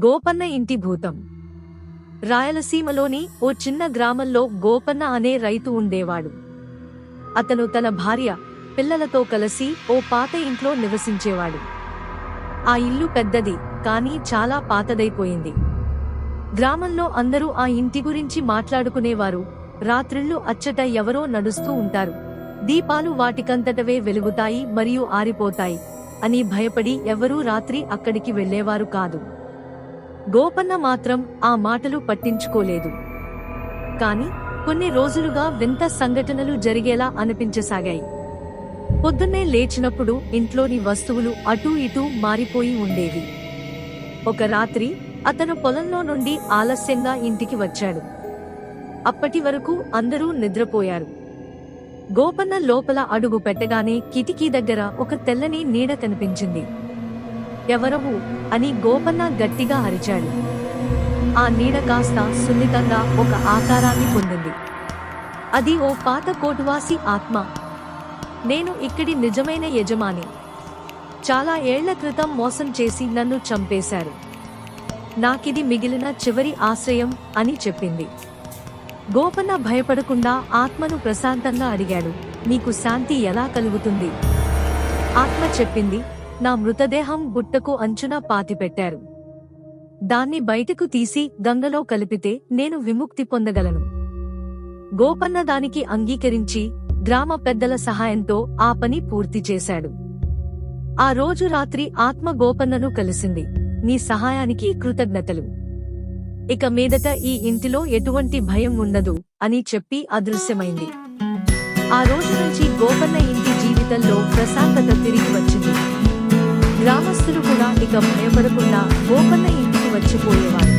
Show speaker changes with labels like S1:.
S1: గోపన్న ఇంటి భూతం. రాయలసీమలోని ఓ చిన్న గ్రామంలో గోపన్న అనే రైతు ఉండేవాడు. అతను తన భార్య, పిల్లలతో కలిసి ఓ పాత ఇంట్లో నివసించేవాడు. ఆ ఇల్లు పెద్దది, కానీ చాలా పాతదైపోయింది. గ్రామంలో అందరూ ఆ ఇంటి గురించి మాట్లాడుకునేవారు. రాత్రిళ్ళు అచ్చట ఎవరో నడుస్తూ ఉంటారు, దీపాలు వాటికంతటవే వెలుగుతాయి మరియు ఆరిపోతాయి అని భయపడి ఎవరూ రాత్రి అక్కడికి వెళ్లేవారు కాదు. గోపన్న మాత్రం ఆ మాటలు పట్టించుకోలేదు. కాని కొన్ని రోజులుగా వింత సంఘటనలు జరిగేలా అనిపించసాగాయి. పొద్దున్నే లేచినప్పుడు ఇంట్లోని వస్తువులు అటూ ఇటూ మారిపోయి ఉండేవి. ఒక రాత్రి అతను పొలంలో నుండి ఆలస్యంగా ఇంటికి వచ్చాడు. అప్పటి వరకు అందరూ నిద్రపోయారు. గోపన్న లోపల అడుగు పెట్టగానే కిటికీ దగ్గర ఒక తెల్లని నీడ కనిపించింది. ఎవరవు అని గోపన్న గట్టిగా అరిచాడు. ఆ నీడ కాస్త సున్నితంగా ఒక ఆకారాన్ని పొందింది. అది ఓ పాత కోటువాసి ఆత్మ. నేను ఇక్కడి నిజమైన యజమాని. చాలా ఏళ్ల క్రితం మోసం చేసి నన్ను చంపేశారు. నాకిది మిగిలిన చివరి ఆశ్రయం అని చెప్పింది. గోపన్న భయపడకుండా ఆత్మను ప్రశాంతంగా అడిగాడు, నీకు శాంతి ఎలా కలుగుతుంది? ఆత్మ చెప్పింది, నా మృతదేహం గుట్టకు అంచున పాతిపెట్టారు. దాన్ని బయటకు తీసి గంగలో కలిపితే నేను విముక్తి పొందగలను. గోపన్న దానికి అంగీకరించి గ్రామ పెద్దల సహాయంతో ఆ పని పూర్తి చేశాడు. ఆ రోజు రాత్రి ఆత్మ గోపన్నను కలిసింది. నీ సహాయానికి కృతజ్ఞతలు. ఇక మీదట ఈ ఇంటిలో ఎటువంటి భయం ఉండదు అని చెప్పి అదృశ్యమైంది. ఆ రోజు నుంచి గోపన్న ఇంటి జీవితంలో ప్రశాంతత తిరిగి వచ్చింది. గ్రామస్తులు కూడా ఇక భయపడకుండా గోపన్న ఇంటికి వచ్చిపోయేవారు.